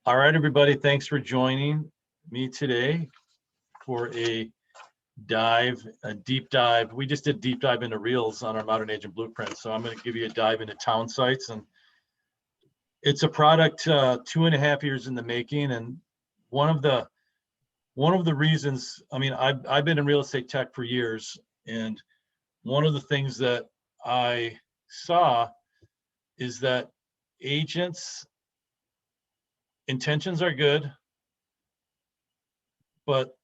All right, everybody, thanks for joining me today for a deep dive. We just did deep dive into Reels on our Modern Agent Blueprint. So I'm going to give you a dive into Townsites, and it's a product 2.5 years in the making. And one of the reasons, I mean, I've been in real estate tech for years, and one of the things that I saw is that agents' intentions are good, but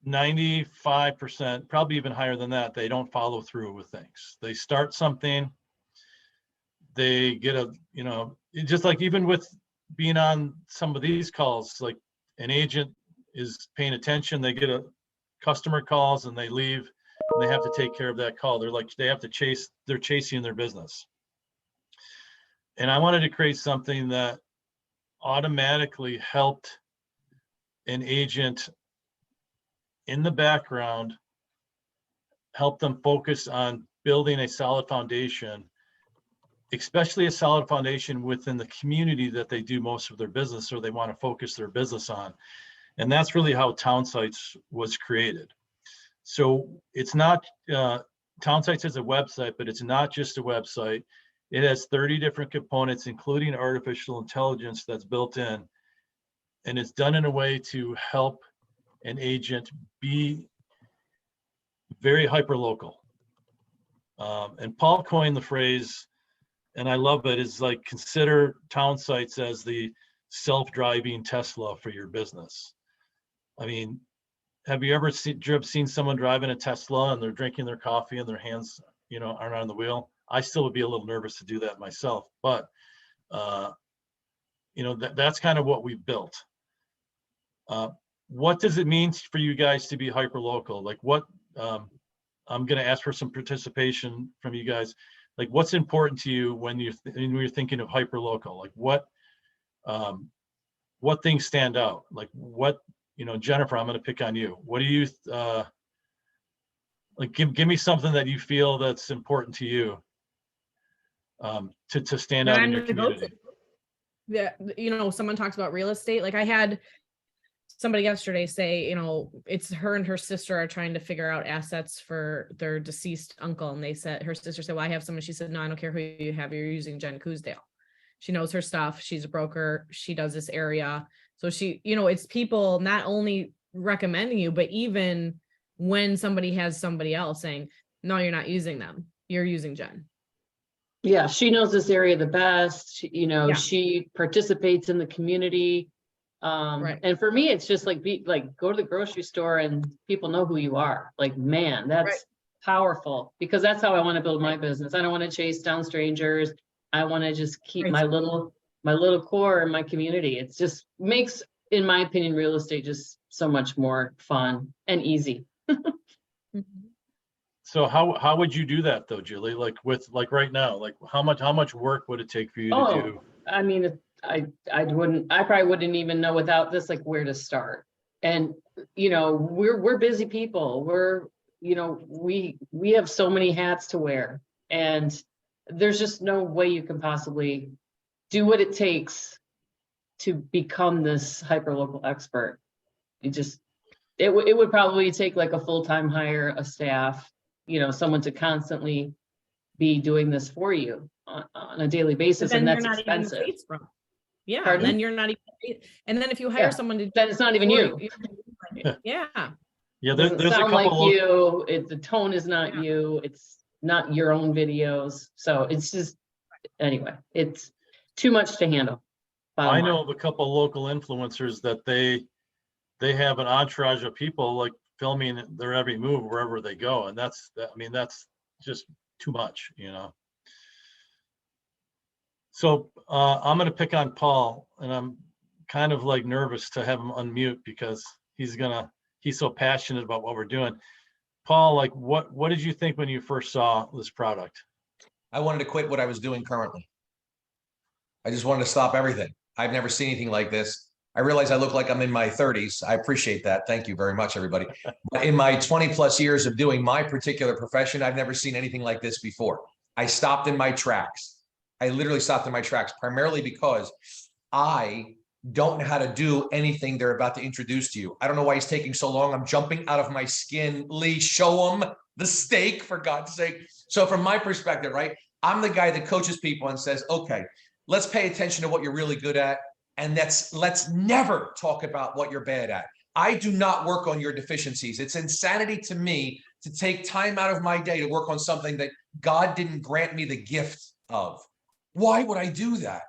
95%, probably even higher than that, they don't follow through with things. They start something, they get just like even with being on some of these calls, like an agent is paying attention, they get a customer calls and they leave and they have to take care of that call. They're chasing their business. And I wanted to create something that automatically helped an agent in the background, help them focus on building a solid foundation, especially a solid foundation within the community that they do most of their business or they want to focus their business on. And that's really how Townsites was created. So it's not, Townsites is a website, but it's not just a website. It has 30 different components, including artificial intelligence that's built in. And it's done in a way to help an agent be very hyper-local. And Paul coined the phrase, and I love it, is like, consider Townsites as the self-driving Tesla for your business. I mean, have you ever seen someone driving a Tesla and they're drinking their coffee and their hands, aren't on the wheel? I still would be a little nervous to do that myself, but that's kind of what we've built. What does it mean for you guys to be hyper-local? Like I'm going to ask for some participation from you guys. Like, what's important to you when you're thinking of hyper-local? Like what things stand out? Like what, Jennifer, I'm going to pick on you. What do you, like, give me something that you feel that's important to you to stand out in your community. Yeah, someone talks about real estate. Like, I had somebody yesterday say, it's her and her sister are trying to figure out assets for their deceased uncle. And her sister said, well, I have someone. She said, no, I don't care who you have. You're using Jen Coosdale. She knows her stuff. She's a broker. She does this area. So she, it's people not only recommending you, but even when somebody has somebody else saying, no, you're not using them. You're using Jen. Yeah, she knows this area the best. She participates in the community. Right. And for me, it's just like go to the grocery store and people know who you are. Like, man, that's right. Powerful, because that's how I want to build my business. I don't want to chase down strangers. I want to just keep my little core in my community. It just makes, in my opinion, real estate just so much more fun and easy. So how would you do that though, Julie? Like right now, like how much work would it take for you to do? I mean, I probably wouldn't even know without this, like, where to start. And, we're busy people. We have so many hats to wear, and there's just no way you can possibly do what it takes to become this hyper-local expert. It would probably take like a full-time hire, a staff, someone to constantly be doing this for you on a daily basis, and that's expensive. Yeah, pardon? And then you're not even. And then if you hire someone to, then it's not even you. Yeah. Yeah, there's a couple like you. The tone is not you. It's not your own videos. So it's just, anyway, it's too much to handle. I know of a couple local influencers that they have an entourage of people like filming their every move wherever they go, and that's just too much, So I'm going to pick on Paul, and I'm kind of like nervous to have him unmute because he's so passionate about what we're doing. Paul, like what did you think when you first saw this product? I wanted to quit what I was doing currently. I just wanted to stop everything. I've never seen anything like this. I realize I look like I'm in my 30s. I appreciate that. Thank you very much, everybody. But in my 20 plus years of doing my particular profession, I've never seen anything like this before. I stopped in my tracks. I literally stopped in my tracks, primarily because I don't know how to do anything they're about to introduce to you. I don't know why he's taking so long. I'm jumping out of my skin. Lee, show him the steak, for God's sake. So from my perspective, right, I'm the guy that coaches people and says, okay, let's pay attention to what you're really good at. And let's never talk about what you're bad at. I do not work on your deficiencies. It's insanity to me to take time out of my day to work on something that God didn't grant me the gift of. Why would I do that?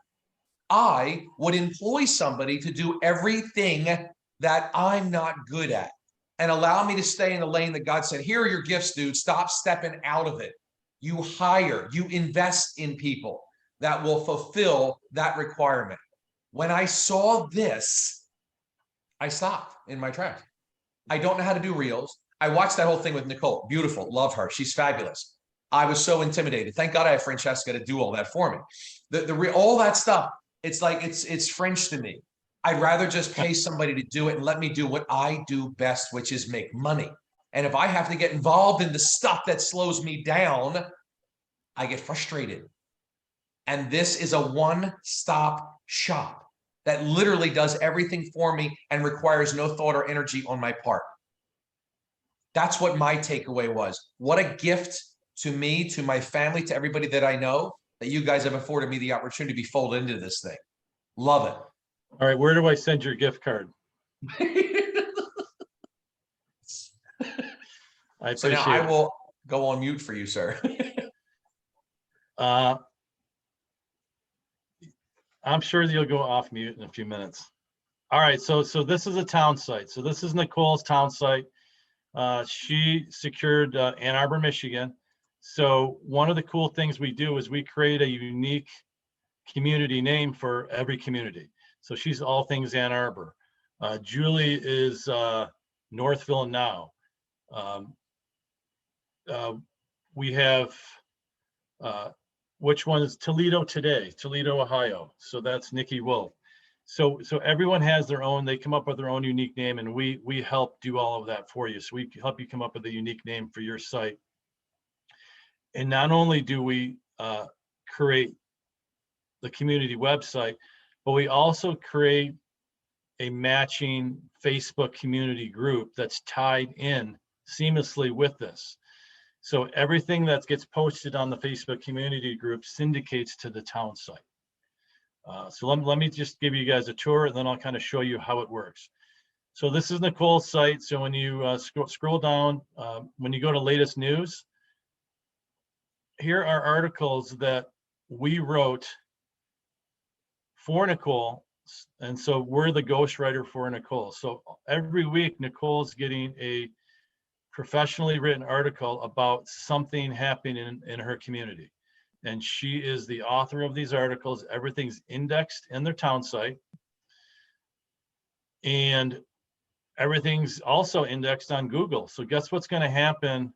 I would employ somebody to do everything that I'm not good at and allow me to stay in the lane that God said, here are your gifts, dude. Stop stepping out of it. You hire, you invest in people that will fulfill that requirement. When I saw this, I stopped in my tracks. I don't know how to do reels. I watched that whole thing with Nicole. Beautiful. Love her. She's fabulous. I was so intimidated. Thank God I have Francesca to do all that for me. All that stuff. It's like, it's French to me. I'd rather just pay somebody to do it and let me do what I do best, which is make money. And if I have to get involved in the stuff that slows me down, I get frustrated. And this is a one-stop shop that literally does everything for me and requires no thought or energy on my part. That's what my takeaway was. What a gift to me, to my family, to everybody that I know, that you guys have afforded me the opportunity to be folded into this thing. Love it. All right, where do I send your gift card? I So now appreciate I will go on mute for you, sir. I'm sure you'll go off mute in a few minutes. All right, so this is a town site. So this is Nicole's town site. She secured Ann Arbor, Michigan. So one of the cool things we do is we create a unique community name for every community. So she's all things Ann Arbor. Julie is Northville Now. We have, which one is Toledo Today, Toledo, Ohio. So that's Nikki Wolf. So everyone has their own, they come up with their own unique name, and we help do all of that for you. So we help you come up with a unique name for your site. And not only do we create the community website, but we also create a matching Facebook community group that's tied in seamlessly with this. So everything that gets posted on the Facebook community group syndicates to the town site. So let me just give you guys a tour, and then I'll kind of show you how it works. So this is Nicole's site. So when you scroll down, when you go to latest news, here are articles that we wrote for Nicole. And so we're the ghostwriter for Nicole. So every week, Nicole's getting a professionally written article about something happening in her community. And she is the author of these articles. Everything's indexed in their town site. And everything's also indexed on Google. So guess what's going to happen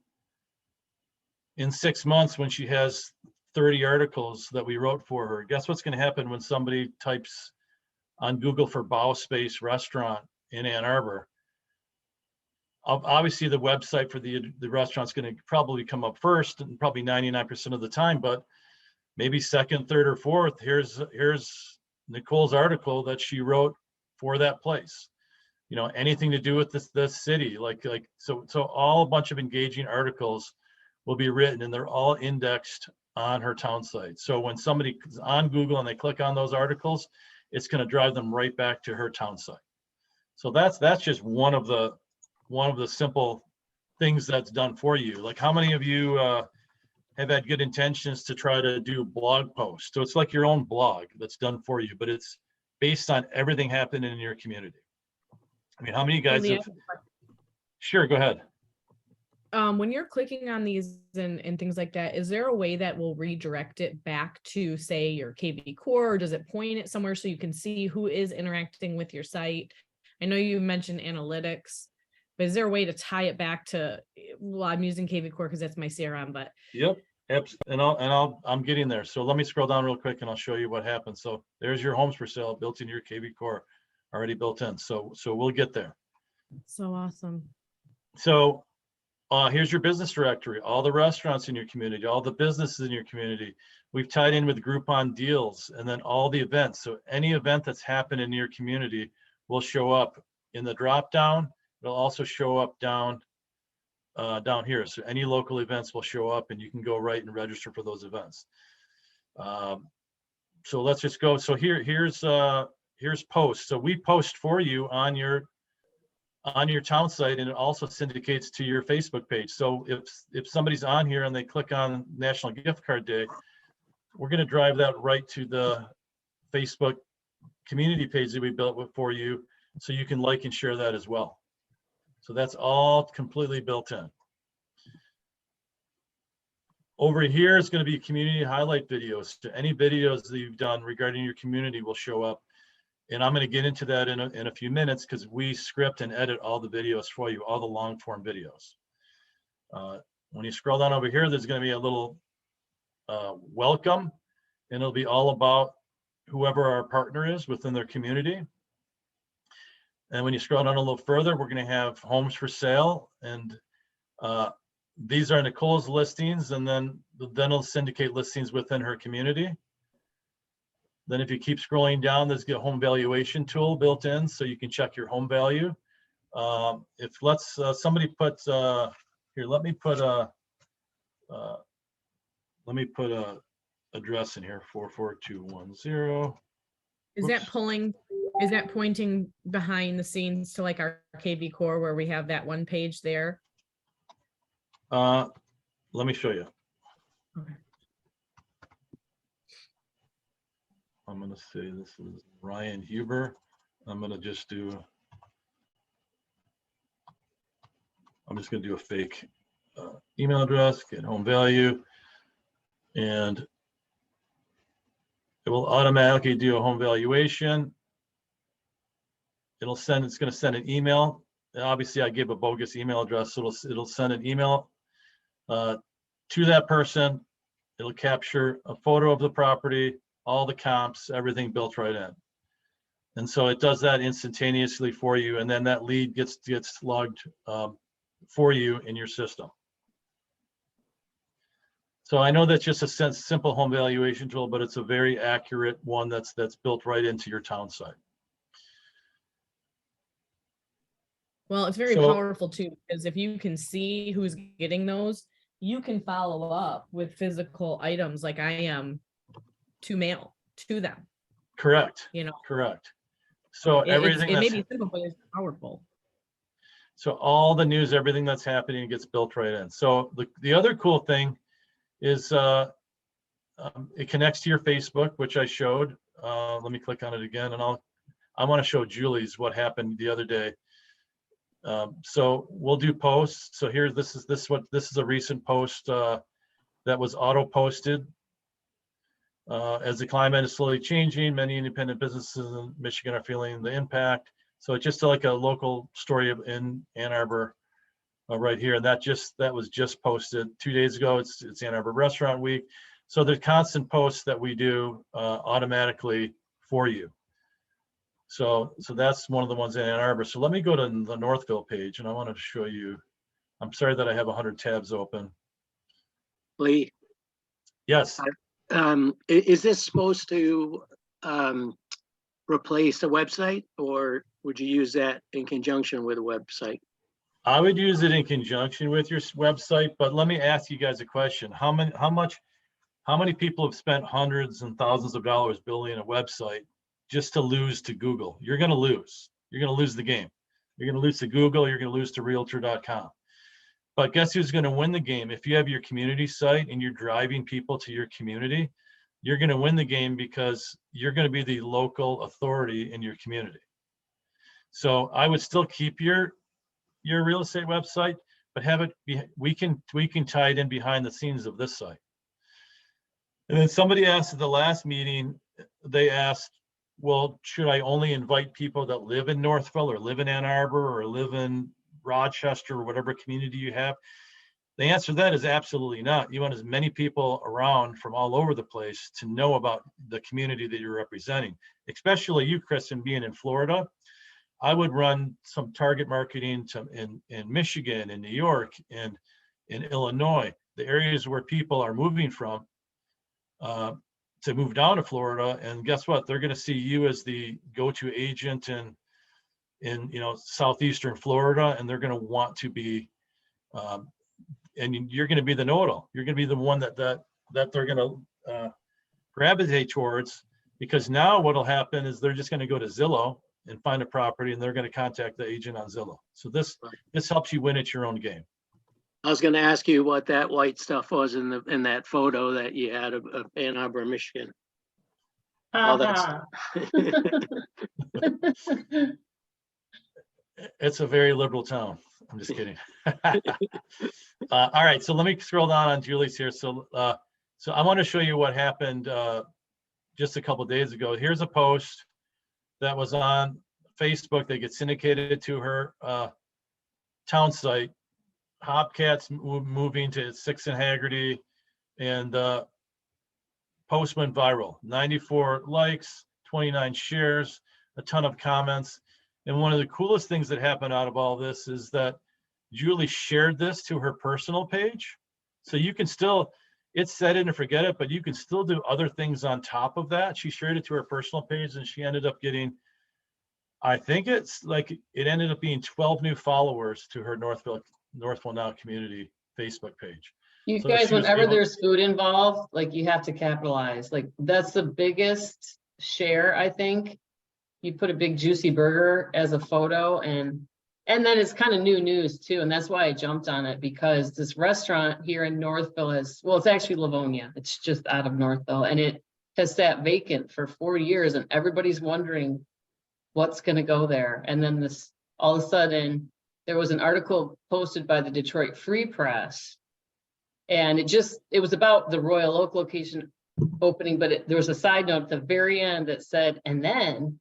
in 6 months when she has 30 articles that we wrote for her? Guess what's going to happen when somebody types on Google for Bow Space Restaurant in Ann Arbor? Obviously, the website for the restaurant's going to probably come up first, and probably 99% of the time, but maybe second, third, or fourth, here's Nicole's article that she wrote for that place. You know, anything to do with this city, so all a bunch of engaging articles will be written, and they're all indexed on her town site. So when somebody is on Google and they click on those articles, it's going to drive them right back to her town site. So that's just one of the simple things that's done for you. Like, how many of you have had good intentions to try to do blog posts? So it's like your own blog that's done for you, but it's based on everything happening in your community. I mean, how many guys have? Sure, go ahead. When you're clicking on these and things like that, is there a way that will redirect it back to, say, your KV core, or does it point it somewhere so you can see who is interacting with your site? I know you mentioned analytics, but is there a way to tie it back to, well, I'm using KV core because that's my CRM, but. Yep. And I'm getting there. So let me scroll down real quick and I'll show you what happens. So there's your homes for sale built into your KV core, already built in. So we'll get there. So awesome. So here's your business directory, all the restaurants in your community, all the businesses in your community. We've tied in with Groupon deals and then all the events. So any event that's happened in your community will show up in the drop down. It'll also show up down here. So any local events will show up and you can go right and register for those events. So let's just go. So here's posts. So we post for you on your town site, and it also syndicates to your Facebook page. So if somebody's on here and they click on National Gift Card Day, we're going to drive that right to the Facebook community page that we built for you, so you can like and share that as well. So that's all completely built in. Over here is going to be community highlight videos. So any videos that you've done regarding your community will show up. And I'm going to get into that in a few minutes, because we script and edit all the videos for you, all the long form videos. When you scroll down over here, there's going to be a little welcome, and it'll be all about whoever our partner is within their community. And when you scroll down a little further, we're going to have homes for sale, and these are Nicole's listings, and then it'll syndicate listings within her community. Then if you keep scrolling down, there's a home valuation tool built in, so you can check your home value. If somebody put here, let me put a address in here, 44210. Is that pointing behind the scenes to like our KV core where we have that one page there? Let me show you. Okay. I'm going to say this is Ryan Huber. I'm going to just do, I'm just going to do a fake email address, get home value, and it will automatically do a home valuation. It's going to send an email. And obviously I gave a bogus email address, so it'll send an email to that person. It'll capture a photo of the property, all the comps, everything built right in. And so it does that instantaneously for you, and then that lead gets logged for you in your system. So I know that's just a simple home valuation tool, but it's a very accurate one that's built right into your town site. Well, it's very So- powerful too, because if you can see who's getting those, you can follow up with physical items like I am to mail to them. Correct. You know, Correct. So everything it may that's, be simple, but it's powerful. so all the news, everything that's happening gets built right in. So the other cool thing is it connects to your Facebook, which I showed. Let me click on it again, and I want to show Julie's what happened the other day. So we'll do posts. So here, this is a recent post that was auto posted. As the climate is slowly changing, many independent businesses in Michigan are feeling the impact. So it's just like a local story in Ann Arbor right here. And that was just posted 2 days ago. It's Ann Arbor Restaurant Week. So there's constant posts that we do automatically for you. So that's one of the ones in Ann Arbor. So let me go to the Northville page, and I want to show you. I'm sorry that I have 100 tabs open. Lee, Yes. is this supposed to replace the website, or would you use that in conjunction with a website? I would use it in conjunction with your website, but let me ask you guys a question. How many people have spent hundreds and thousands of dollars building a website just to lose to Google? You're going to lose. You're going to lose the game. You're going to lose to Google. You're going to lose to Realtor.com. But guess who's going to win the game? If you have your community site and you're driving people to your community, you're going to win the game because you're going to be the local authority in your community. So I would still keep your real estate website, but have it be, we can tie it in behind the scenes of this site. And then somebody asked at the last meeting, they asked, well, should I only invite people that live in Northville or live in Ann Arbor or live in Rochester or whatever community you have? The answer to that is absolutely not. You want as many people around from all over the place to know about the community that you're representing, especially you, Kristen, being in Florida. I would run some target marketing in Michigan, in New York, and in Illinois, the areas where people are moving from. to move down to Florida. And guess what? They're going to see you as the go-to agent in southeastern Florida, and they're going to want to be, and you're going to be the know-it-all. You're going to be the one that they're going to gravitate towards, because now what'll happen is they're just going to go to Zillow and find a property, and they're going to contact the agent on Zillow. So this helps you win at your own game. I was gonna ask you what that white stuff was in that photo that you had of Ann Arbor, Michigan. All that Uh-huh. It's a very liberal town. I'm just kidding. All right, so let me scroll down on Julie's here. So I want to show you what happened just a couple days ago. Here's a post that was on Facebook that gets syndicated to her town site. Hopcats moving to 6 in Haggerty, and post went viral. 94 likes, 29 shares, a ton of comments. And one of the coolest things that happened out of all this is that Julie shared this to her personal page. So you can still, it's set it and forget it, but you can still do other things on top of that. She shared it to her personal page, and she ended up getting, I think it ended up being 12 new followers to her Northville Now community Facebook page. You So guys, she was whenever able- there's food involved, like you have to capitalize. Like that's the biggest share, I think. You put a big juicy burger as a photo, and then it's kind of new news too. And that's why I jumped on it, because this restaurant here in Northville it's actually Livonia. It's just out of Northville, and it has sat vacant for 4 years, and everybody's wondering what's going to go there. And then this, all of a sudden, there was an article posted by the Detroit Free Press, and it was about the Royal Oak location opening, but there was a side note at the very end that said, and then,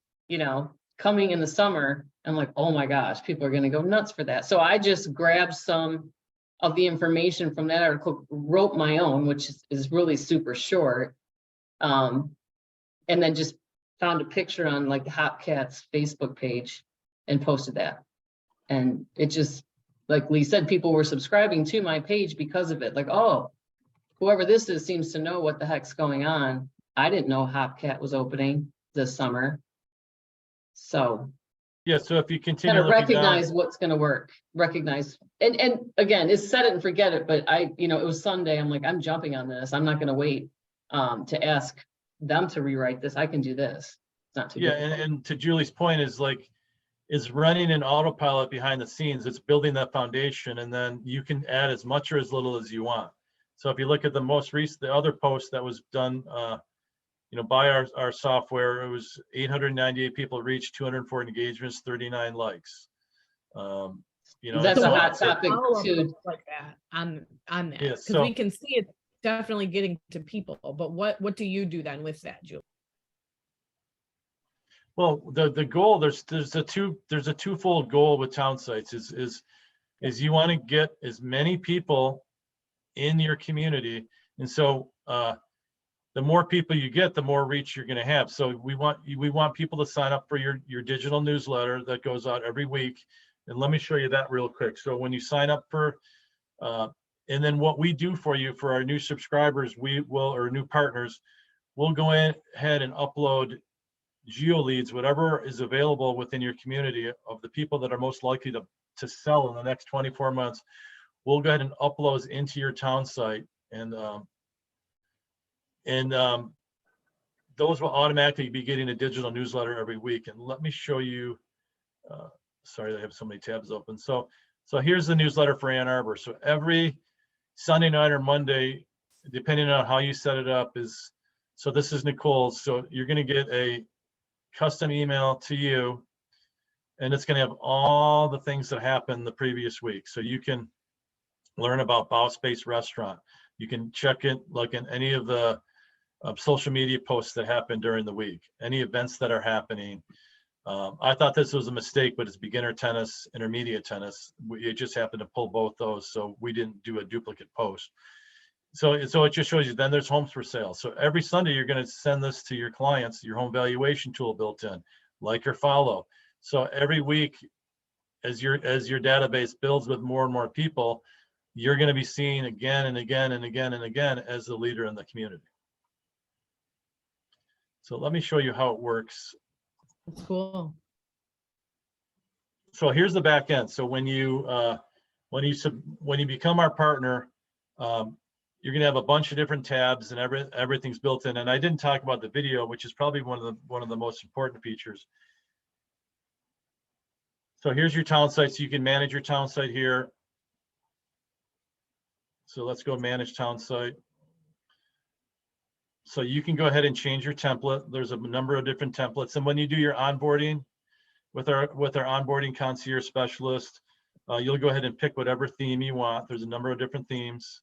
coming in the summer. I'm like, oh my gosh, people are going to go nuts for that. So I just grabbed some of the information from that article, wrote my own, which is really super short. And then just found a picture on like the Hopcats Facebook page and posted that. And it just, like Lee said, people were subscribing to my page because of it. Like, oh, whoever this is seems to know what the heck's going on. I didn't know Hopcat was opening this summer. So Yeah, so if you continue kind of looking recognize down, what's going to work, and again, it's set it and forget it, but it was Sunday. I'm like, I'm jumping on this. I'm not going to wait to ask them to rewrite this. I can do this. It's not too difficult. and to Julie's point is running an autopilot behind the scenes. It's building that foundation, and then you can add as much or as little as you want. So if you look at the most recent, the other post that was done, by our software, it was 898 people reached, 204 engagements, 39 likes. That's a hot topic too. Like that on that, Yeah, because so- we can see it definitely getting to people. But what do you do then with that, Julie? Well, the goal, there's a twofold goal with Townsites is you want to get as many people in your community, and so the more people you get, the more reach you're going to have. So we want people to sign up for your digital newsletter that goes out every week. And let me show you that real quick. So when you sign up for, and then what we do for you for our new subscribers, or new partners, we'll go ahead and upload geo leads, whatever is available within your community of the people that are most likely to sell in the next 24 months. We'll go ahead and upload into your town site, and those will automatically be getting a digital newsletter every week. And let me show you, sorry, I have so many tabs open. So here's the newsletter for Ann Arbor. So every Sunday night or Monday, depending on how you set it up, so this is Nicole's. So you're going to get a custom email to you, and it's going to have all the things that happened the previous week. So you can learn about Bow Space Restaurant. You can check it like in any of the social media posts that happen during the week, any events that are happening. I thought this was a mistake, but it's beginner tennis, intermediate tennis. It just happened to pull both those, so we didn't do a duplicate post. So it just shows you, then there's homes for sale. So every Sunday, you're going to send this to your clients, your home valuation tool built in, like or follow. So every week, as your database builds with more and more people, you're going to be seen again and again and again and again as the leader in the community. So let me show you how it works. That's cool. So here's the back end. So when you become our partner, you're going to have a bunch of different tabs, and everything's built in. And I didn't talk about the video, which is probably one of the most important features. So here's your town site. So you can manage your town site here. So let's go manage town site. So you can go ahead and change your template. There's a number of different templates. And when you do your onboarding with our onboarding concierge specialist, you'll go ahead and pick whatever theme you want. There's a number of different themes.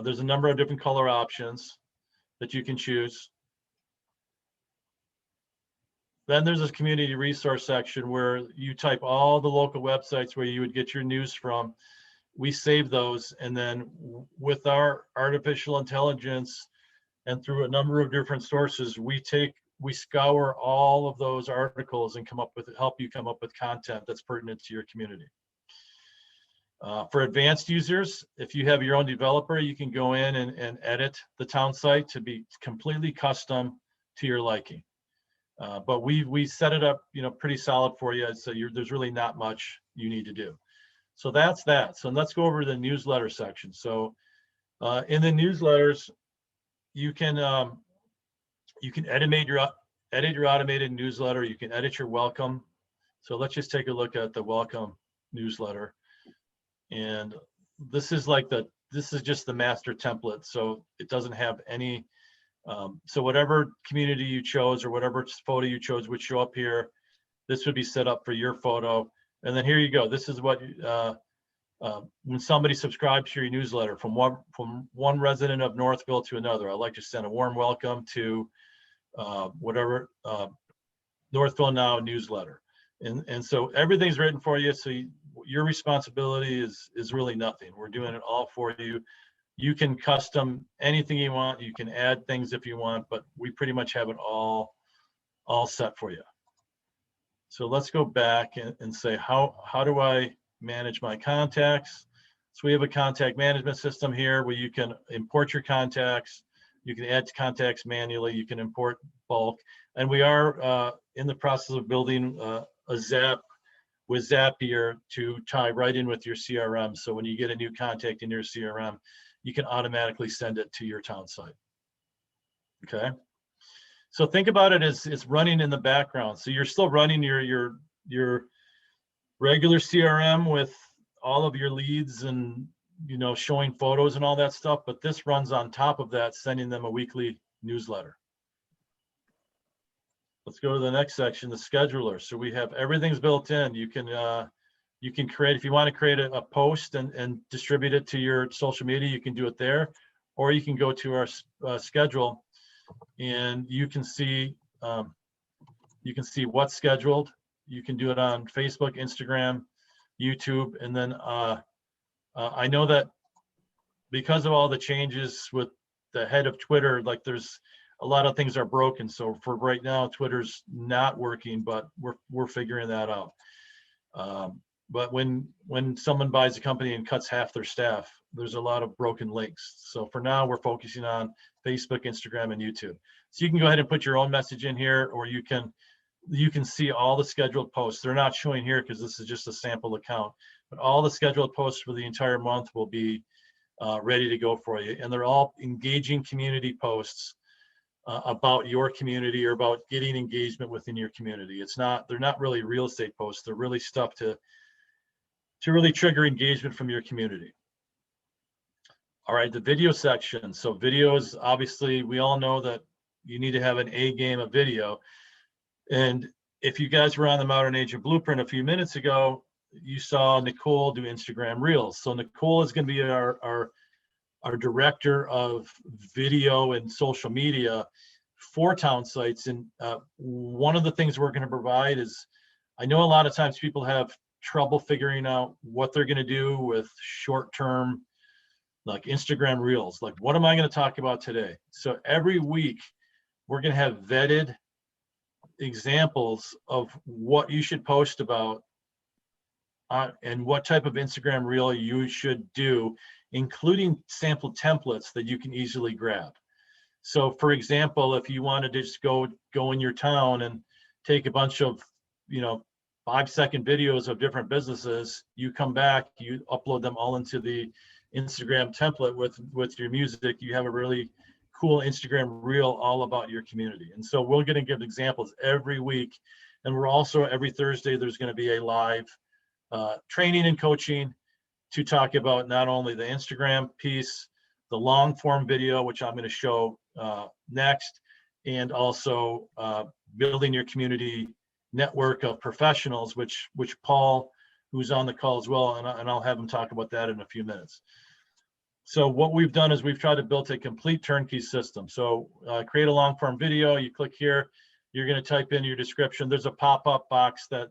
There's a number of different color options that you can choose. Then there's this community resource section where you type all the local websites where you would get your news from. We save those, and then with our artificial intelligence and through a number of different sources, we scour all of those articles and help you come up with content that's pertinent to your community. For advanced users, if you have your own developer, you can go in and edit the town site to be completely custom to your liking. But we set it up, pretty solid for you. So there's really not much you need to do. So that's that. So let's go over to the newsletter section. So in the newsletters, you can edit your automated newsletter. You can edit your welcome. So let's just take a look at the welcome newsletter. And this is just the master template. So it doesn't have any, so whatever community you chose or whatever photo you chose would show up here. This would be set up for your photo. And then here you go. This is what, when somebody subscribes to your newsletter from one resident of Northville to another, I'd like to send a warm welcome to whatever Northville Now newsletter. And so everything's written for you. So your responsibility is really nothing. We're doing it all for you. You can custom anything you want. You can add things if you want, but we pretty much have it all set for you. So let's go back and say, how do I manage my contacts? So we have a contact management system here where you can import your contacts. You can add contacts manually. You can import bulk. And we are in the process of building a Zap with Zapier to tie right in with your CRM. So when you get a new contact in your CRM, you can automatically send it to your town site. Okay. So think about it as it's running in the background. So you're still running your regular CRM with all of your leads and showing photos and all that stuff, but this runs on top of that, sending them a weekly newsletter. Let's go to the next section, the scheduler. So we have everything's built in. You can create, if you want to create a post and distribute it to your social media, you can do it there, or you can go to our schedule and you can see what's scheduled. You can do it on Facebook, Instagram, YouTube, and then I know that because of all the changes with the head of Twitter, like there's a lot of things are broken. So for right now, Twitter's not working, but we're figuring that out. But when someone buys a company and cuts half their staff, there's a lot of broken links. So for now, we're focusing on Facebook, Instagram, and YouTube. So you can go ahead and put your own message in here, or you can see all the scheduled posts. They're not showing here because this is just a sample account, but all the scheduled posts for the entire month will be ready to go for you. And they're all engaging community posts about your community or about getting engagement within your community. They're not really real estate posts. They're really stuff to really trigger engagement from your community. All right, the video section. So videos, obviously, we all know that you need to have an A game of video. And if you guys were on the Modern Agent Blueprint a few minutes ago, you saw Nicole do Instagram Reels. So Nicole is going to be our director of video and social media for town sites. And one of the things we're going to provide is, I know a lot of times people have trouble figuring out what they're going to do with short-term, like Instagram Reels. Like, what am I going to talk about today? So every week we're going to have vetted examples of what you should post about and what type of Instagram Reel you should do, including sample templates that you can easily grab. So for example, if you wanted to just go in your town and take a bunch of, 5-second videos of different businesses, you come back, you upload them all into the Instagram template with your music, you have a really cool Instagram reel all about your community. And so we're going to give examples every week. And we're also, every Thursday, there's going to be a live training and coaching to talk about not only the Instagram piece, the long form video, which I'm going to show next, and also building your community network of professionals, which Paul, who's on the call as well, and I'll have him talk about that in a few minutes. So what we've done is we've tried to build a complete turnkey system. So create a long form video, you click here, you're going to type in your description. There's a pop-up box that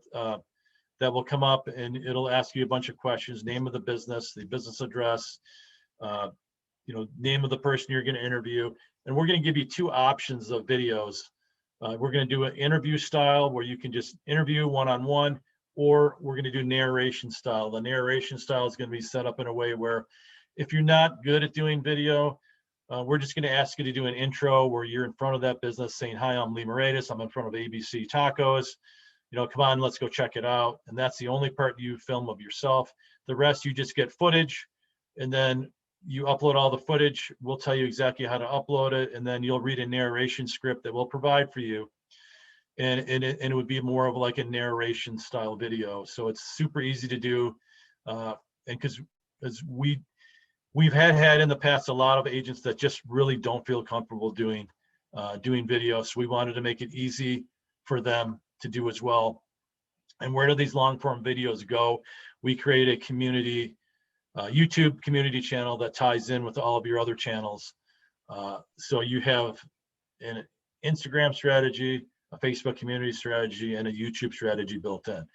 will come up, and it'll ask you a bunch of questions: name of the business address, name of the person you're going to interview. And we're going to give you two options of videos. We're going to do an interview style where you can just interview one-on-one, or we're going to do narration style. The narration style is going to be set up in a way where if you're not good at doing video, we're just going to ask you to do an intro where you're in front of that business saying, "Hi, I'm Lee Moretus. I'm in front of ABC Tacos. Come on, let's go check it out." And that's the only part you film of yourself. The rest, you just get footage, and then you upload all the footage. We'll tell you exactly how to upload it, and then you'll read a narration script that we'll provide for you. And it would be more of like a narration style video. So it's super easy to do. And because we've had in the past a lot of agents that just really don't feel comfortable doing video. So we wanted to make it easy for them to do as well. And where do these long form videos go? We create a community YouTube community channel that ties in with all of your other channels. So you have an Instagram strategy, a Facebook community strategy, and a YouTube strategy built in.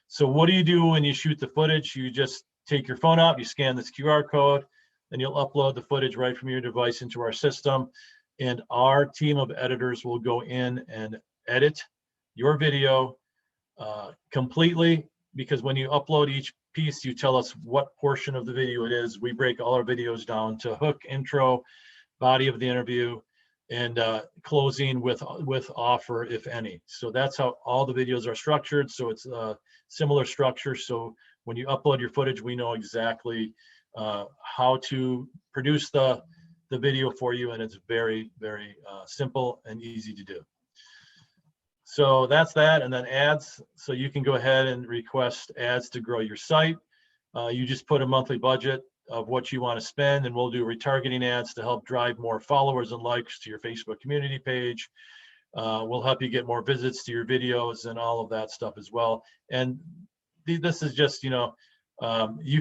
So what do you do when you shoot the footage? You just take your phone out, you scan this QR code, and you'll upload the footage right from your device into our system. And our team of editors will go in and edit your video completely, because when you upload each piece, you tell us what portion of the video it is. We break all our videos down to hook, intro, body of the interview, and closing with offer, if any. So that's how all the videos are structured. So it's a similar structure. So when you upload your footage, we know exactly how to produce the video for you, and it's very, very simple and easy to do. So that's that. And then ads. So you can go ahead and request ads to grow your site. You just put a monthly budget of what you want to spend, and we'll do retargeting ads to help drive more followers and likes to your Facebook community page. We'll help you get more visits to your videos and all of that stuff as well. And this is just, you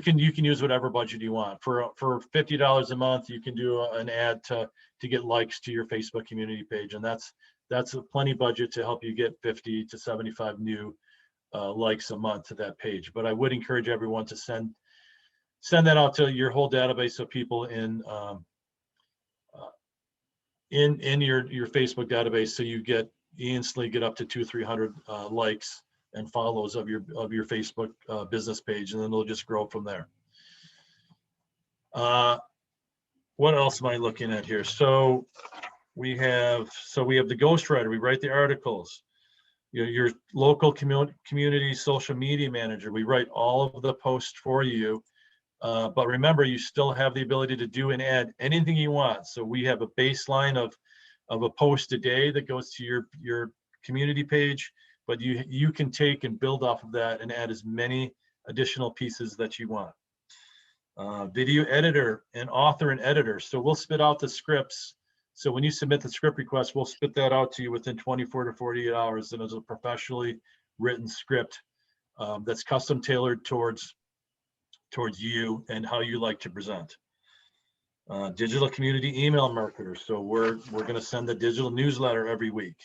can use whatever budget you want. For $50 a month, you can do an ad to get likes to your Facebook community page, and that's a plenty budget to help you get 50 to 75 new likes a month to that page. But I would encourage everyone to send that out to your whole database, so people in your Facebook database, so you instantly get up to 200-300 likes and follows of your Facebook business page, and then they'll just grow from there. What else am I looking at here? So we have the ghostwriter. We write the articles. Your local community social media manager. We write all of the posts for you. But remember, you still have the ability to do and add anything you want. So we have a baseline of a post a day that goes to your community page, but you can take and build off of that and add as many additional pieces that you want. Video editor and author and editor. So we'll spit out the scripts. So when you submit the script request, we'll spit that out to you within 24 to 48 hours. And it's a professionally written script that's custom tailored towards you and how you like to present. Digital community email marketer. So we're going to send the digital newsletter every week.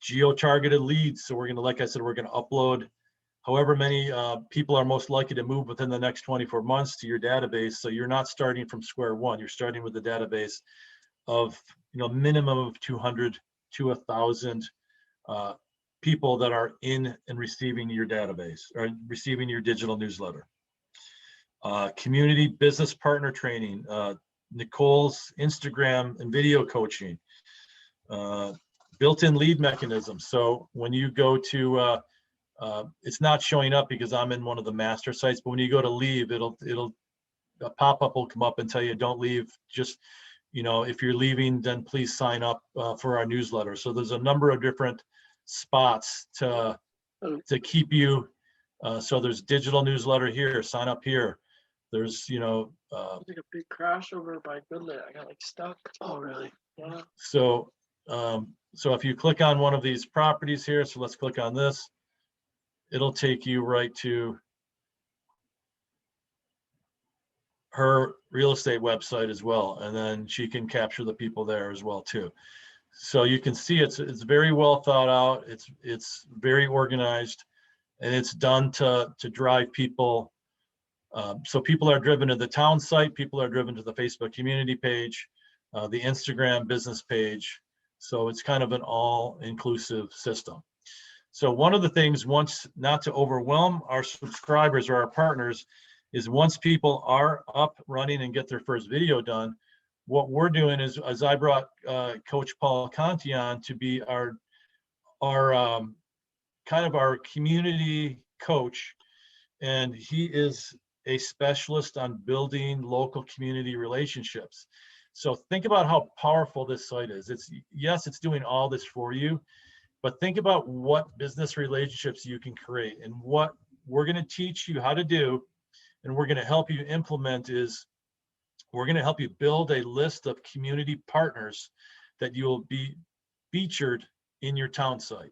Geo-targeted leads. So we're going to, like I said, we're going to upload however many people are most likely to move within the next 24 months to your database. So you're not starting from square one. You're starting with a database of minimum of 200 to 1,000 people that are in and receiving your database or receiving your digital newsletter. Community business partner training. Nicole's Instagram and video coaching, built-in lead mechanism. So when you go to, it's not showing up because I'm in one of the master sites, but when you go to leave, it'll a pop-up will come up and tell you don't leave. Just, if you're leaving, then please sign up for our newsletter. So there's a number of different spots to keep you. So there's digital newsletter here, sign up here. There's, Like a big crossover by Goodlet. I got like stuck. Oh, really? Yeah. so if you click on one of these properties here, so let's click on this, it'll take you right to her real estate website as well. And then she can capture the people there as well too. So you can see it's very well thought out. It's very organized, and it's done to drive people. So people are driven to the town site, people are driven to the Facebook community page, the Instagram business page. So it's kind of an all-inclusive system. So one of the things, once, not to overwhelm our subscribers or our partners, is once people are up, running, and get their first video done, what we're doing is, as I brought Coach Paul Conti on to be our kind of our community coach, and he is a specialist on building local community relationships. So think about how powerful this site is. Yes, it's doing all this for you, but think about what business relationships you can create, and what we're going to teach you how to do, and we're going to help you implement is we're going to help you build a list of community partners that you will be featured in your town site.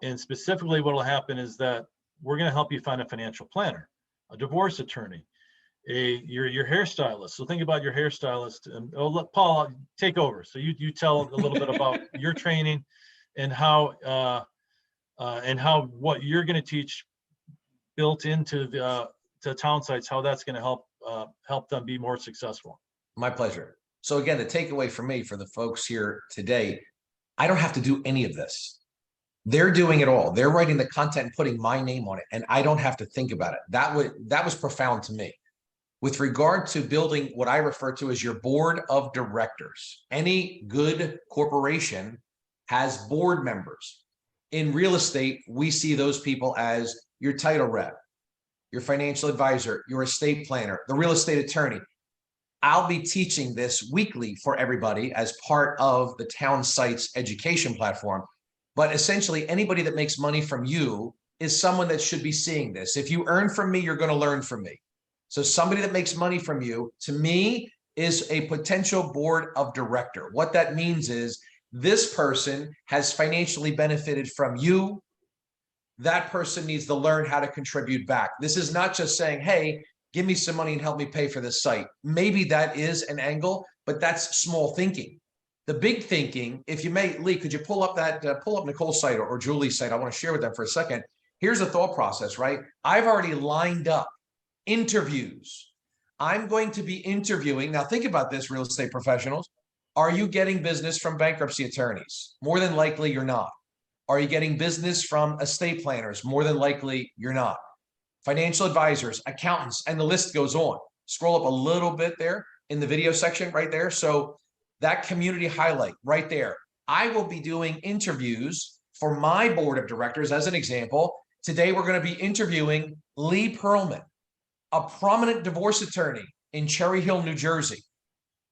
And specifically what will happen is that we're going to help you find a financial planner, a divorce attorney, your hairstylist. So think about your hairstylist, and let Paul take over. So you tell a little bit about your training and how what you're going to teach built into the town sites, how that's going to help them be more successful. My pleasure. So again, the takeaway for me, for the folks here today, I don't have to do any of this. They're doing it all. They're writing the content and putting my name on it, and I don't have to think about it. That was profound to me. With regard to building what I refer to as your board of directors, any good corporation has board members. In real estate, we see those people as your title rep, your financial advisor, your estate planner, the real estate attorney. I'll be teaching this weekly for everybody as part of the Town Sites education platform. But essentially, anybody that makes money from you is someone that should be seeing this. If you earn from me, you're going to learn from me. So somebody that makes money from you, to me, is a potential board of director. What that means is this person has financially benefited from you. That person needs to learn how to contribute back. This is not just saying, hey, give me some money and help me pay for this site. Maybe that is an angle, but that's small thinking. The big thinking, if you may, Lee, could you pull up Nicole's site or Julie's site? I want to share with them for a second. Here's the thought process, right? I've already lined up interviews. I'm going to be interviewing. Now think about this, real estate professionals. Are you getting business from bankruptcy attorneys? More than likely you're not. Are you getting business from estate planners? More than likely you're not. Financial advisors, accountants, and the list goes on. Scroll up a little bit there in the video section right there. So that community highlight right there. I will be doing interviews for my board of directors. As an example, today we're going to be interviewing Lee Perlman, a prominent divorce attorney in Cherry Hill, New Jersey.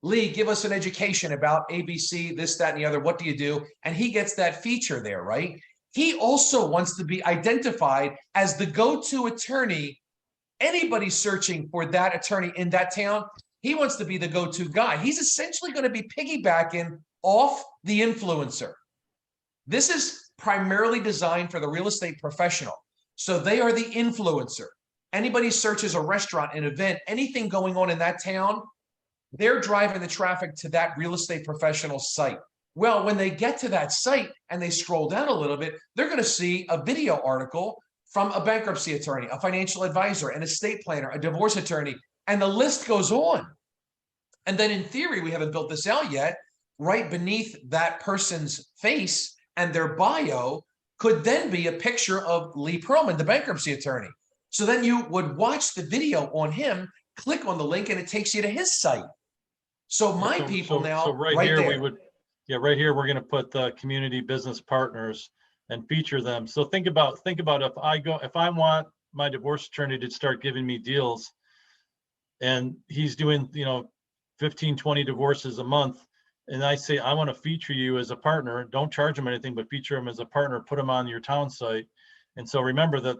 Lee, give us an education about ABC, this, that, and the other. What do you do? And he gets that feature there, right? He also wants to be identified as the go-to attorney. Anybody searching for that attorney in that town, he wants to be the go-to guy. He's essentially going to be piggybacking off the influencer. This is primarily designed for the real estate professional. So they are the influencer. Anybody searches a restaurant, an event, anything going on in that town, they're driving the traffic to that real estate professional site. Well, when they get to that site and they scroll down a little bit, they're going to see a video article from a bankruptcy attorney, a financial advisor, an estate planner, a divorce attorney, and the list goes on. And then in theory, we haven't built this out yet, right beneath that person's face and their bio could then be a picture of Lee Perlman, the bankruptcy attorney. So then you would watch the video on him, click on the link, and it takes you to his site. So my So- people so- now, so right right here, we there, would, yeah, right here, we're gonna put the community business partners and feature them. So think about if I want my divorce attorney to start giving me deals and he's doing, 15, 20 divorces a month. And I say, I want to feature you as a partner. Don't charge him anything, but feature him as a partner, put him on your town site. And so remember that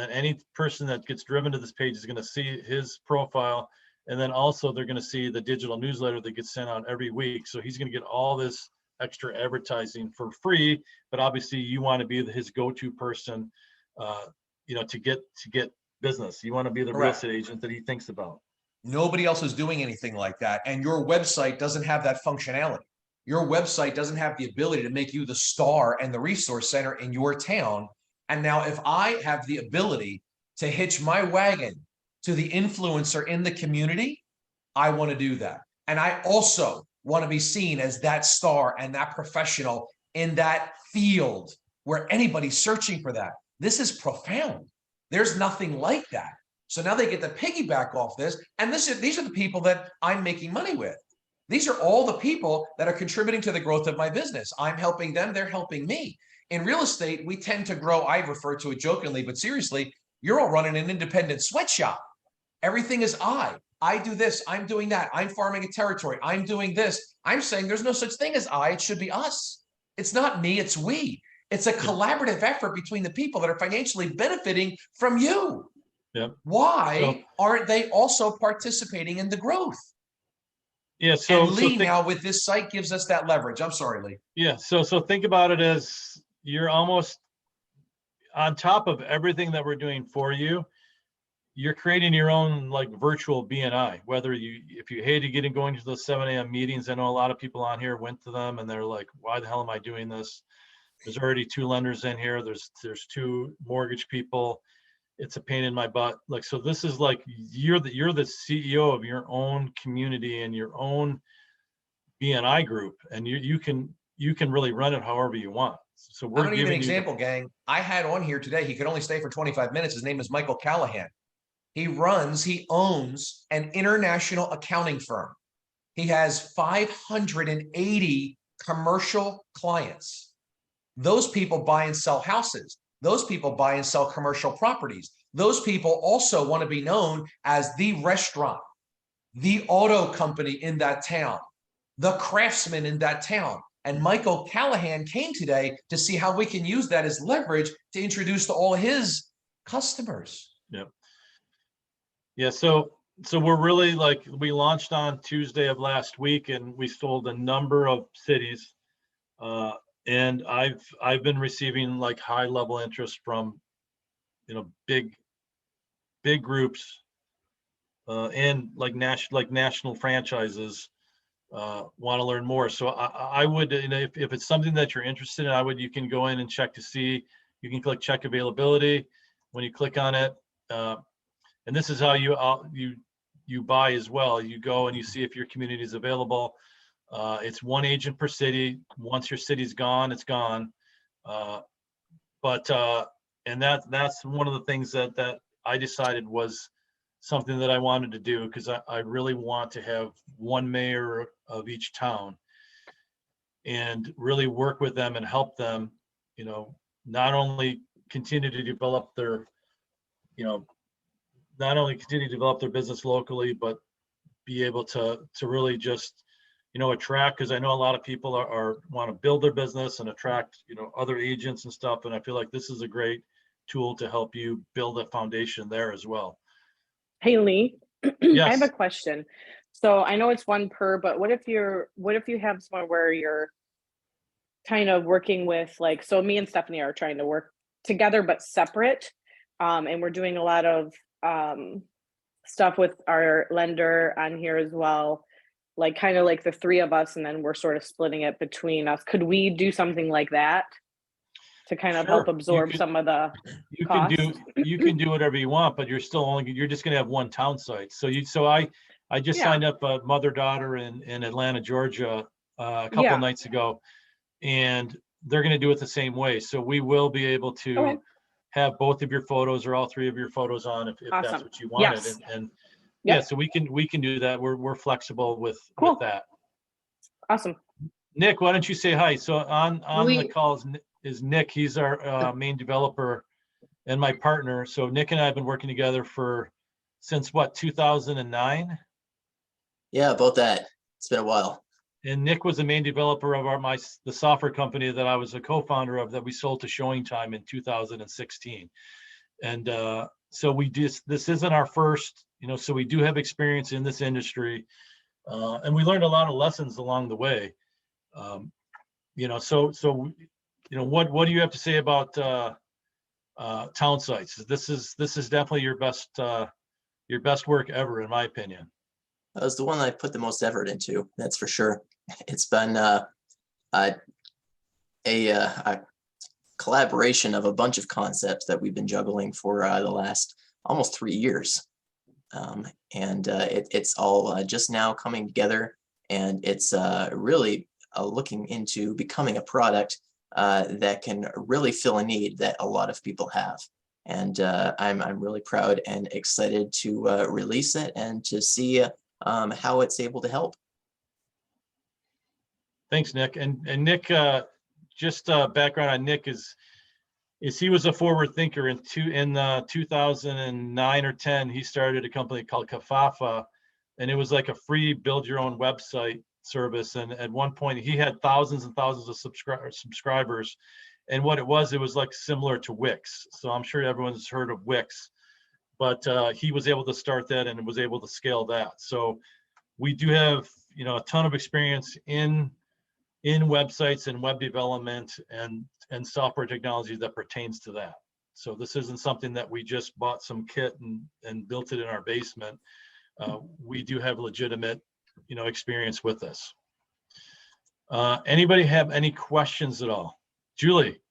any person that gets driven to this page is going to see his profile. And then also they're going to see the digital newsletter that gets sent out every week. So he's going to get all this extra advertising for free, but obviously you want to be his go-to person, to get business. You want to be the real Correct. estate agent that he thinks about. nobody else is doing anything like that. And your website doesn't have that functionality. Your website doesn't have the ability to make you the star and the resource center in your town. And now if I have the ability to hitch my wagon to the influencer in the community, I want to do that. And I also want to be seen as that star and that professional in that field where anybody's searching for that. This is profound. There's nothing like that. So now they get to piggyback off this. And these are the people that I'm making money with. These are all the people that are contributing to the growth of my business. I'm helping them, they're helping me. In real estate, we tend to grow, I refer to it jokingly, but seriously, you're all running an independent sweatshop. Everything is I do this, I'm doing that, I'm farming a territory, I'm doing this. I'm saying there's no such thing as I, it should be us. It's not me, it's we. It's a collaborative effort between the people that are financially benefiting from you. Yep. Why aren't they also participating in the growth? Yeah. So, and Lee now with this site gives us that leverage. I'm sorry, Lee. Yeah. So think about it as you're almost on top of everything that we're doing for you. You're creating your own like virtual BNI, whether if you hated going to those 7 a.m. meetings. I know a lot of people on here went to them and they're like, why the hell am I doing this? There's already 2 lenders in here. There's 2 mortgage people. It's a pain in my butt. Like, so this is like, you're the CEO of your own community and your own BNI group. And you can really run it however you want. So I'm we're going to give an giving you example, gang. I had on here today. He could only stay for 25 minutes. His name is Michael Callahan. He owns an international accounting firm. He has 580 commercial clients. Those people buy and sell houses. Those people buy and sell commercial properties. Those people also want to be known as the restaurant, the auto company in that town, the craftsman in that town. And Michael Callahan came today to see how we can use that as leverage to introduce to all his customers. Yep. Yeah. So we're really like, we launched on Tuesday of last week and we sold a number of cities. And I've been receiving like high level interest from, big groups, and like national franchises, want to learn more. So I would, if it's something that you're interested in, you can go in and check to see, you can click check availability. When you click on it, and this is how you buy as well. You go and you see if your community is available. It's 1 agent per city. Once your city's gone, it's gone. And that's one of the things that I decided was something that I wanted to do, because I really want to have one mayor of each town and really work with them and help them, not only continue to develop their, business locally, but be able to really just, attract, because I know a lot of people are want to build their business and attract, other agents and stuff. And I feel like this is a great tool to help you build a foundation there as well. Hey, Lee, Yes. I have a question. So I know it's 1 per, but what if you have someone where you're kind of working with, like, so me and Stephanie are trying to work together, but separate. And we're doing a lot of stuff with our lender on here as well, like kind of like the 3 of us, and then we're sort of splitting it between us. Could we do something like that to kind of help Sure. absorb some of the costs? You can do whatever you want, but you're just going to have 1 town site. So I just signed up a mother-daughter in Atlanta, Georgia, a couple of nights ago, and they're going to do it the same way. So we will be able to have both of your photos or all 3 of your photos on if that's what you wanted. Yes. And Yeah, Yep. so we can do that. We're flexible with Cool. that. Awesome. Nick, why don't you say hi? So on the We- call is Nick. He's our main developer and my partner. So Nick and I have been working together since what, 2009? Yeah, about that. It's been a while. And Nick was the main developer of the software company that I was a co-founder of that we sold to Showing Time in 2016. And so this isn't our first, so we do have experience in this industry. And we learned a lot of lessons along the way. What do you have to say about town sites? This is definitely your best work ever, in my opinion. That was the one I put the most effort into, that's for sure. It's been a collaboration of a bunch of concepts that we've been juggling for the last almost 3 years. It's all just now coming together, and it's really looking into becoming a product that can really fill a need that a lot of people have. And I'm really proud and excited to release it and to see how it's able to help. Thanks, Nick. And Nick, just background on Nick is he was a forward thinker. In 2009 or 10, he started a company called Kafafa, and it was like a free build your own website service. And at one point, he had thousands and thousands of subscribers. And what it was like similar to Wix. So I'm sure everyone's heard of Wix, but he was able to start that and was able to scale that. So we do have a ton of experience in websites and web development and software technology that pertains to that. So this isn't something that we just bought some kit and built it in our basement. We do have legitimate, experience with this. Anybody have any questions at all? Julie?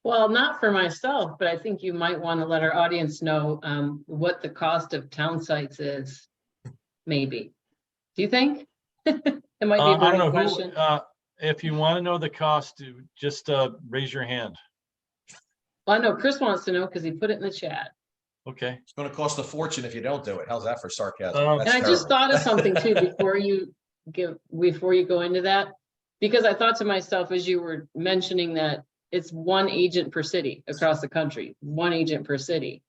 Well, not for myself, but I think you might want to let our audience know what the cost of town sites is, maybe. Do you think? It might be a I don't burning know question. if you want to know the cost, just raise your hand. Well, I know Chris wants to know because he put it in the chat. Okay. It's going to cost a fortune if you don't do it. How's that for sarcasm? And And I just terrible. thought of something too before you go into that, because I thought to myself as you were mentioning that it's one agent per city across the country, one agent per city.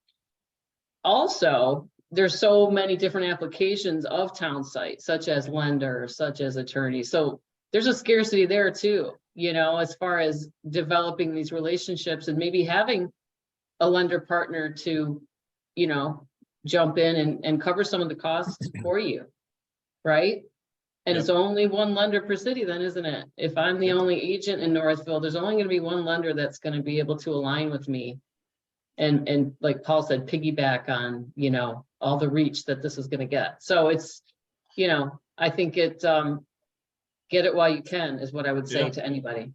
Also, there's so many different applications of town sites, such as lender, such as attorney. So there's a scarcity there too, as far as developing these relationships and maybe having a lender partner to, jump in and cover some of the costs for you, right? And Yep. it's only one lender per city then, isn't it? If I'm the only agent in Northville, there's only going to be one lender that's going to be able to align with me. And like Paul said, piggyback on, all the reach that this is going to get. So it's, I think get it while you can is what I would say Yeah. to anybody.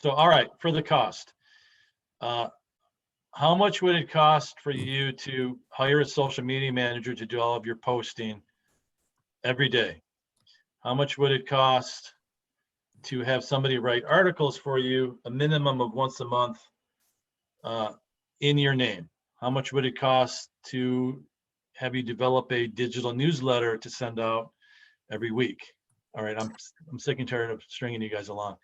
So, all right, for the cost, how much would it cost for you to hire a social media manager to do all of your posting every day? How much would it cost to have somebody write articles for you, a minimum of once a month, in your name? How much would it cost to have you develop a digital newsletter to send out every week? All right, I'm sick and tired of stringing you guys along.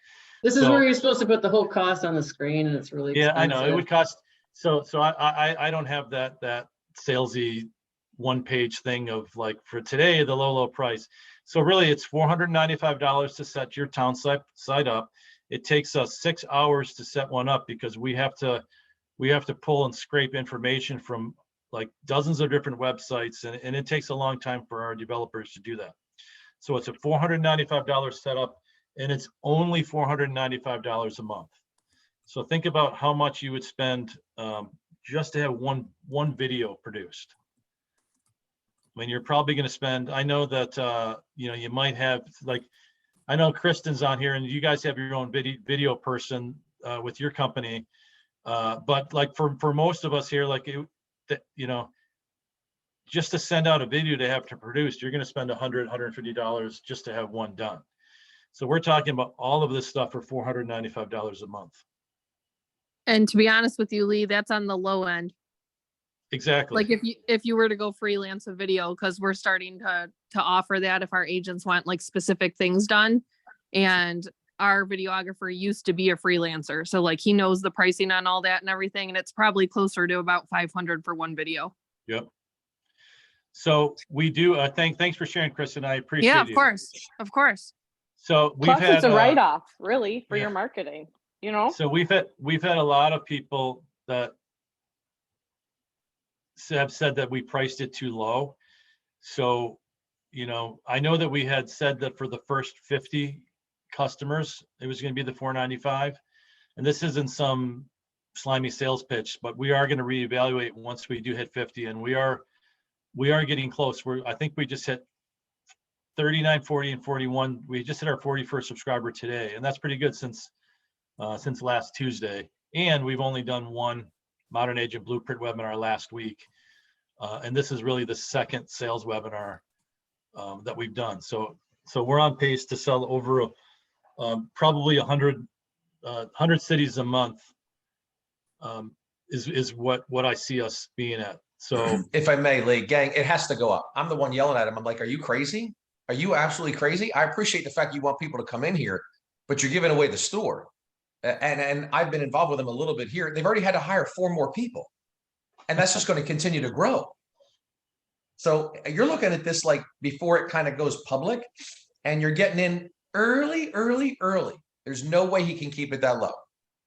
This is So- where you're supposed to put the whole cost on the screen and it's really Yeah, expensive. I know, it would cost, so I don't have that salesy one-page thing of like, for today, the low price. So really, it's $495 to set your town site up. It takes us 6 hours to set one up because we have to pull and scrape information from like dozens of different websites, and it takes a long time for our developers to do that. So it's a $495 setup, and it's only $495 a month. So think about how much you would spend just to have one video produced. I mean, you're probably going to spend, I know that, you might have, like, I know Kristen's on here and you guys have your own video person with your company. But like for most of us here, like, just to send out a video to have to produce, you're going to spend $100, $150 just to have one done. So we're talking about all of this stuff for $495 a month. And to be honest with you, Lee, that's on the low end. Exactly. Like if you were to go freelance a video, because we're starting to offer that if our agents want like specific things done. And our videographer used to be a freelancer. So like he knows the pricing on all that and everything. And it's probably closer to about 500 for one video. Yep. So we do, thanks for sharing, Kristen. I appreciate Yeah, you. of course. Of course. So we've Plus, had it's a write-off, really, for yeah. your marketing, you know? So we've had a lot of people that have said that we priced it too low. So, you know, I know that we had said that for the first 50 customers, it was going to be the $495. And this isn't some slimy sales pitch, but we are going to reevaluate once we do hit 50, and we are getting close. I think we just hit 39, 40, and 41. We just hit our 41st subscriber today, and that's pretty good since last Tuesday. And we've only done one Modern Agent Blueprint webinar last week, and this is really the second sales webinar that we've done. So we're on pace to sell over probably 100 cities a month. Is what I see us being at. So if I may, Lee, gang, it has to go up. I'm the one yelling at him. I'm like, are you crazy? Are you absolutely crazy? I appreciate the fact you want people to come in here, but you're giving away the store. And I've been involved with them a little bit here. They've already had to hire 4 more people, and that's just going to continue to grow. So you're looking at this like before it kind of goes public, and you're getting in early. There's no way he can keep it that low.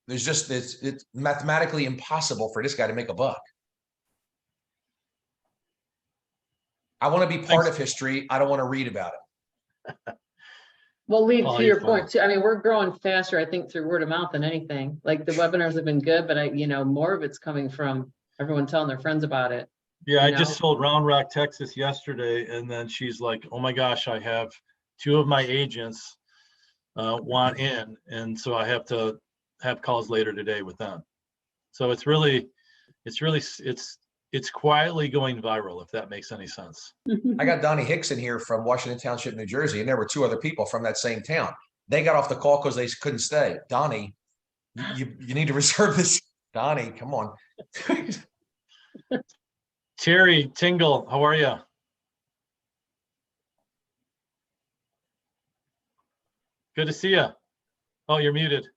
There's just it's mathematically impossible for this guy to make a buck. I want to be part of history. I don't want to read about it. Well, Lee, Oh, to you're your fine. point too, I mean, we're growing faster, I think, through word of mouth than anything. Like the webinars have been good, but more of it's coming from everyone telling their friends about it. yeah, I You just know? sold Round Rock, Texas yesterday, and then she's like, "Oh my gosh, I have 2 of my agents want in, and so I have to have calls later today with them." So it's quietly going viral, if that makes any sense. I got Donnie Hicks in here from Washington Township, New Jersey, and there were 2 other people from that same town. They got off the call because they couldn't stay. Donnie, you need to reserve this. Donnie, come on. Terry Tingle, how are you? Good to see you. Oh, you're muted.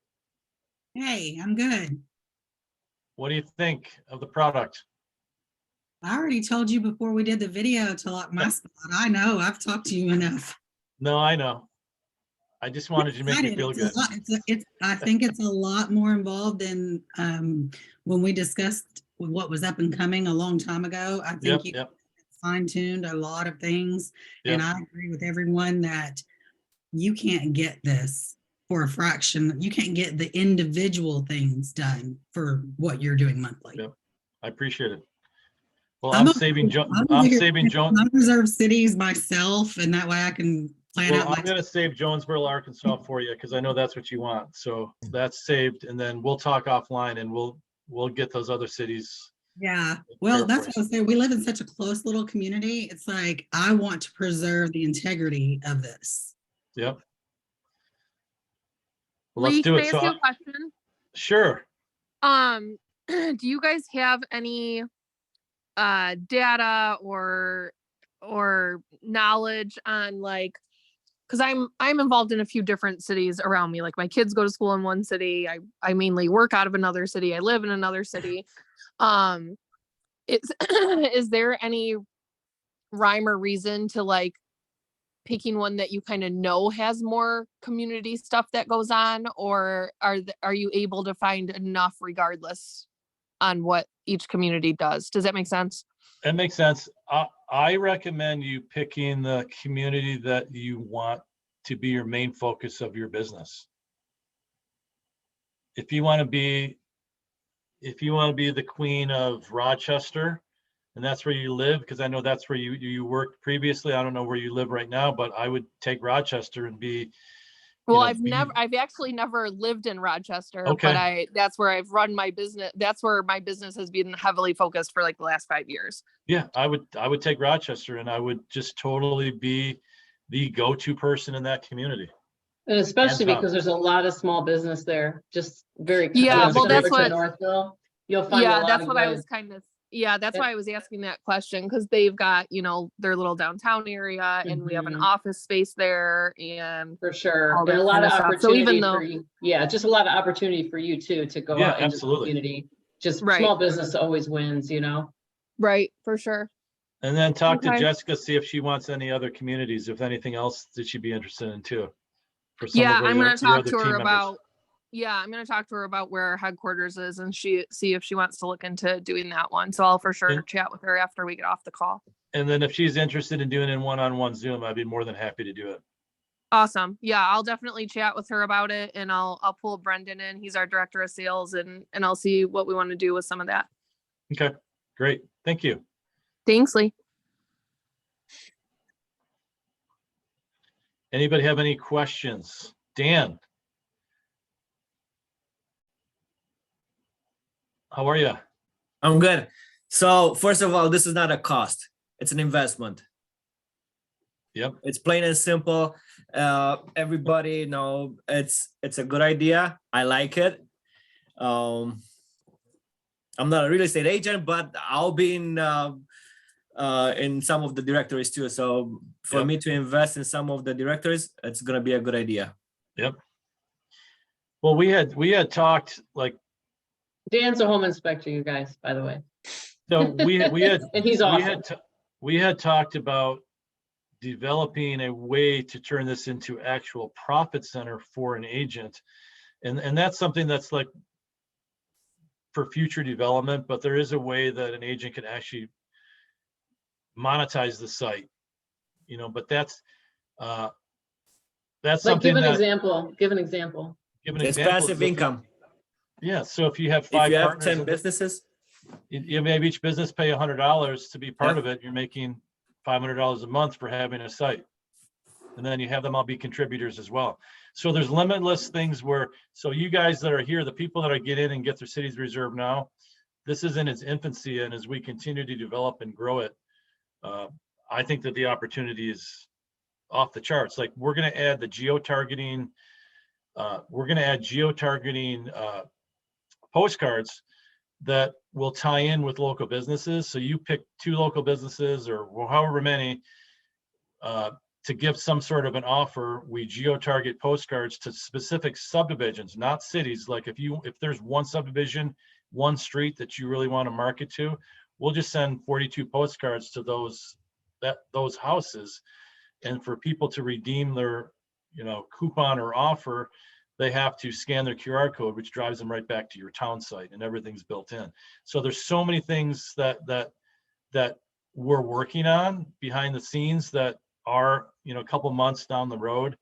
Hey, I'm good. What do you think of the product? I already told you before we did the video to lock my spot. I know, I've talked to you enough. No, I know. I just wanted to make you feel good. I think it's a lot more involved than when we discussed what was up and coming a long time ago. I think you fine-tuned a lot of things. Yep. And I agree with everyone that you can't get this for a fraction. You can't get the individual things done for what you're doing monthly. Yep. I appreciate it. Well, I'm saving Joan. I reserve cities myself, and that way I can plan out. I'm going to save Jonesboro, Arkansas for you because I know that's what you want. So that's saved, and then we'll talk offline, and we'll get those other cities. Yeah, well, that's what I was saying. We live in such a close little community. It's like I want to preserve the integrity of this. Yep. Well, let's do it. So, a question? Sure. Do you guys have any data or knowledge on like, because I'm involved in a few different cities around me. Like my kids go to school in one city. I mainly work out of another city. I live in another city. Is there any rhyme or reason to like picking one that you kind of know has more community stuff that goes on, or are you able to find enough regardless on what each community does? Does that make sense? That makes sense. I recommend you picking the community that you want to be your main focus of your business. If you want to be the queen of Rochester, and that's where you live, because I know that's where you worked previously. I don't know where you live right now, but I would take Rochester and be. Well, I've actually never lived in Rochester, okay. But that's where I've run my business. That's where my business has been heavily focused for like the last 5 years. Yeah, I would take Rochester, and I would just totally be the go-to person in that community. And especially because there's a lot of small business there, just very well, that's what Northville. You'll find that's what I was kind of Yeah, that's why I was asking that question, because they've got, you know, their little downtown area and we have an Mhm. office space there and For sure. all And a that lot kind of of stuff. So even opportunity though, for you. Yeah, just a lot of opportunity for you too, to go Yeah, out into the absolutely. community. Just Right. small business always wins, you know? right, for sure. And then talk to Okay. Jessica, see if she wants any other communities, if anything else that she'd be interested in too. For some Yeah, of I'm your gonna talk other to her team members. about, yeah, I'm gonna talk to her about where our headquarters is and see if she wants to look into doing that one. So I'll for sure And- chat with her after we get off the call. And then if she's interested in doing it in one-on-one Zoom, I'd be more than happy to do it. Awesome. Yeah, I'll definitely chat with her about it and I'll pull Brendan in. He's our director of sales and I'll see what we want to do with some of that. Okay, great. Thank you. Thanks, Lee. Anybody have any questions? Dan? How are you? I'm good. So first of all, this is not a cost. It's an investment. Yep. It's plain and simple. Everybody know it's a good idea. I like it. I'm not a real estate agent, but I'll be in some of the directories too. So for Yep. me to invest in some of the directories, it's gonna be a good idea. Yep. Well, we had talked like, Dan's a home inspector, you guys, by the way. so we had And he's awesome. we had talked about developing a way to turn this into actual profit center for an agent. And that's something that's like for future development, but there is a way that an agent can actually monetize the site, you know, but that's Like, something give an that, example, give an example. give an It's example. passive income. Yeah, so if you have If 5 you have partners, 10 in the- businesses, you may have each business pay $100 to be part Yeah. of it. You're making $500 a month for having a site. And then you have them all be contributors as well. So there's limitless things where, so you guys that are here, the people that are get in and get their cities reserved now, this is in its infancy. And as we continue to develop and grow it, I think that the opportunity is off the charts. Like we're going to add the geo-targeting, postcards that will tie in with local businesses. So you pick 2 local businesses or however many to give some sort of an offer. We geo-target postcards to specific subdivisions, not cities. Like if there's one subdivision, one street that you really want to market to, we'll just send 42 postcards to those houses. And for people to redeem their, you know, coupon or offer, they have to scan their QR code, which drives them right back to your town site, and everything's built in. So there's so many things that we're working on behind the scenes that are, you know, a couple months down the road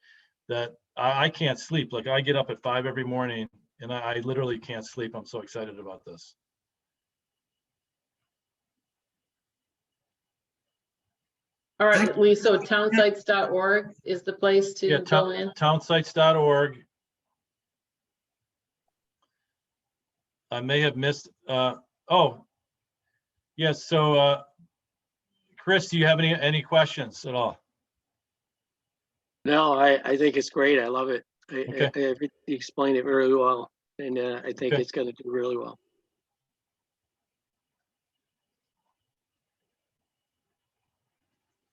that I can't sleep. Like I get up at 5 every morning and I literally can't sleep. I'm so excited about this. All right, Lee, so townsites.org is the place Yeah, to go in. townsites.org. I may have missed, oh, yes. So, Chris, do you have any questions at all? No, I think it's great. I love it. Okay. You explained it very well, and I think Okay. it's going to do really well.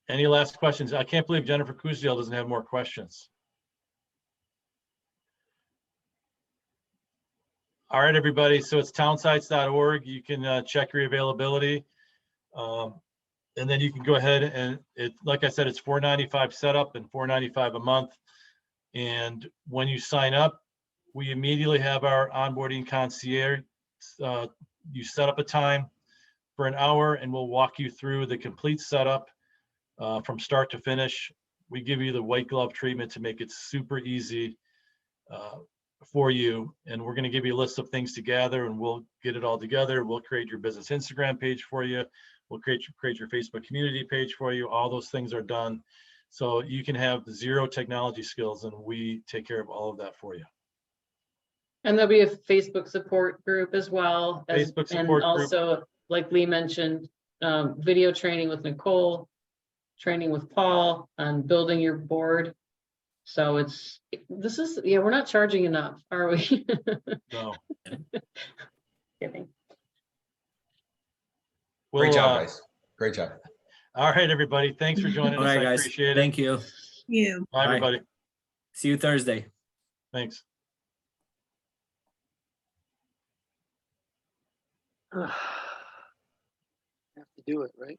Any last questions? I can't believe Jennifer Kuziel doesn't have more questions. All right, everybody. So it's townsites.org. You can check your availability. And then you can go ahead and like I said, it's $495 setup and $495 a month. And when you sign up, we immediately have our onboarding concierge. You set up a time for an hour and we'll walk you through the complete setup from start to finish. We give you the white glove treatment to make it super easy for you. And we're going to give you a list of things to gather and we'll get it all together. We'll create your business Instagram page for you. We'll create your Facebook community page for you. All those things are done. So you can have 0 technology skills and we take care of all of that for you. And there'll be a Facebook support group as well. Facebook support and group. also, like Lee mentioned, video training with Nicole, training with Paul on building your board. So we're not charging enough, are we? No. Kidding. Great We'll, job, guys. Great job. all right, everybody. Thanks for joining All us. right, I guys. appreciate it. Thank you. You. Bye, Bye. everybody. See you Thursday. Thanks. Have to do it, right?